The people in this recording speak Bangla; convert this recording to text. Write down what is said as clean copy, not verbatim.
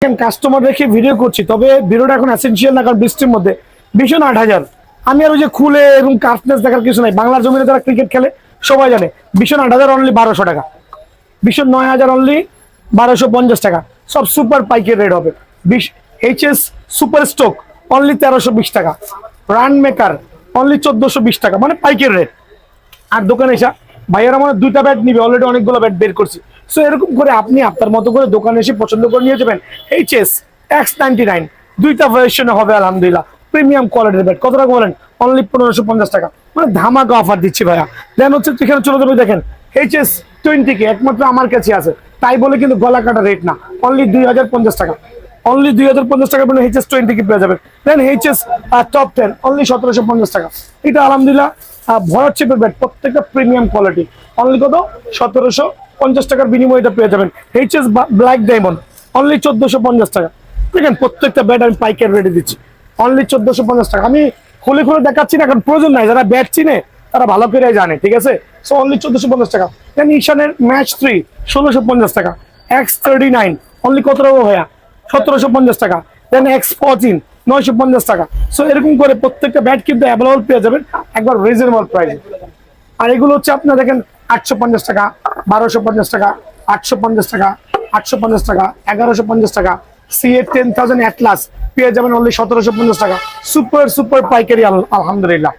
দেখেন কাস্টমার রেখে ভিডিও করছি, তবে ভিডিওটা এখন এসেনশিয়াল না, কারণ বৃষ্টির মধ্যে। ভীষণ 8,000। আমি আর ওই যে খুলে এবং কার্ফনেস দেখার কিছু নাই, বাংলার জমিনে যারা ক্রিকেট খেলে সবাই জানে। ভীষণ 8,000 অনলি 1,200 টাকা, ভীষণ 9,000 অনলি 1,250 টাকা, সব সুপার পাইকের রেট হবে। এইচএস সুপার স্টক অনলি 1,320 টাকা, রান মেকার অনলি 1,420 টাকা, মানে পাইকের রেট। আর দোকানে এসে ভাইয়ারা মানে 2টা ব্যাট নিবে, অলরেডি অনেকগুলো ব্যাট বের করছি। সো এরকম করে আপনি আপনার মতো করে দোকানে এসে পছন্দ করে নিয়ে যাবেন। এইচএস X99 2টা ভার্সনে হবে আলহামদুলিল্লাহ, প্রিমিয়াম কোয়ালিটির ব্যাট। কত টাকা বলেন? অনলি 1,550 টাকা, মানে ধামাকা অফার দিচ্ছি ভাইয়া। দেন হচ্ছে এখানে চলে যাবে, দেখেন HS20 কে একমাত্র আমার কাছে আছে, তাই বলে কিন্তু গলা কাটা রেট না, অনলি 2,050 টাকা, অনলি 2,050 টাকা বলে HS20 কি পেয়ে যাবেন। দেন HS টপ 10 অনলি 1,750 টাকা। এটা আলহামদুলিল্লাহ ভরাট চেপের ব্যাট, প্রত্যেকটা প্রিমিয়াম কোয়ালিটি, অনলি কত? 1,750 টাকার বিনিময়ে এটা পেয়ে যাবেন। HS ব্ল্যাক ডায়মন্ড অনলি 1,450 টাকা। দেখেন প্রত্যেকটা ব্যাট আমি পাইকারি রেটে দিচ্ছি, অনলি 1,450 টাকা। আমি খুলে খুলে দেখাচ্ছি না, কারণ প্রয়োজন নাই, যারা ব্যাট চিনে তারা ভালো করে জানে, ঠিক আছে। সো অনলি 1,450 টাকা। দেন ঈশানের ম্যাচ 3 1,650 টাকা। X39 অনলি কত টাকা ভাইয়া? 1,750 টাকা। দেন X14 950 টাকা। সো এরকম করে প্রত্যেকটা ব্যাট কিন্তু অ্যাভেলেবল পেয়ে যাবেন একবার রিজনেবল প্রাইসে। আর এগুলো হচ্ছে আপনার দেখেন 850 টাকা, 1,250 টাকা, 850 টাকা, 850 টাকা, 1,150 টাকা। CA 10,000 অ্যাটলাস পেয়ে যাবেন অনলি 1,750 টাকা। সুপার সুপার পাইকারি আলহামদুলিল্লাহ।